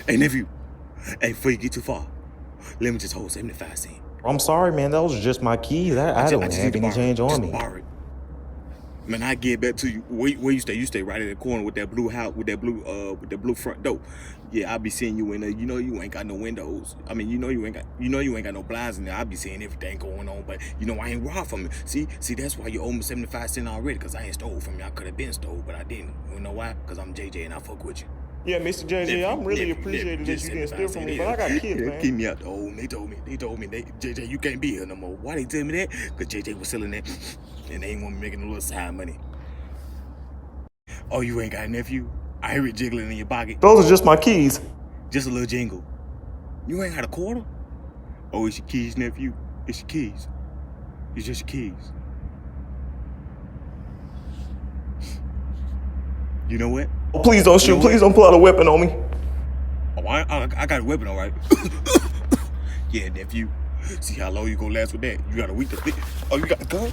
Hey, nephew. Hey, before you get too far, let me just hold 75 cents. I'm sorry, man. Those are just my keys. I don't just have need to any borrow change it. on Just me. borrow it. Man, I get back to you. Where you stay? You stay right in the corner with that blue house, with that blue front door. Yeah, I'll be seeing you in there. You know you ain't got no windows. I mean, you know you ain't got no blinds in there. I'll be seeing everything going on, but you know I ain't robbed from you. See, that's why you owe me 75 cents already, cause I ain't stole from you. I could have been stole, but I didn't. You know why? Cause I'm JJ and I fuck with you. Yeah, Mr. JJ, I'm really appreciated that you didn't steal from me, but I got kids, man. Keep me out the hole. They told me, JJ, you can't be here no more. Why they tell me that? Cause JJ was selling that, and they ain't want me making a little side money. Oh, you ain't got a nephew? I hear it jiggling in your pocket. Those are just my keys. Just a little jingle. You ain't got a quarter? Oh, it's your keys, nephew. It's your keys. It's just your keys. You know what? Oh, please don't shoot. Please don't pull out a weapon on me. Oh, I got a weapon, all right. Yeah, nephew. See how long you gonna last with that? You got a week to fit. Oh, you got a gun?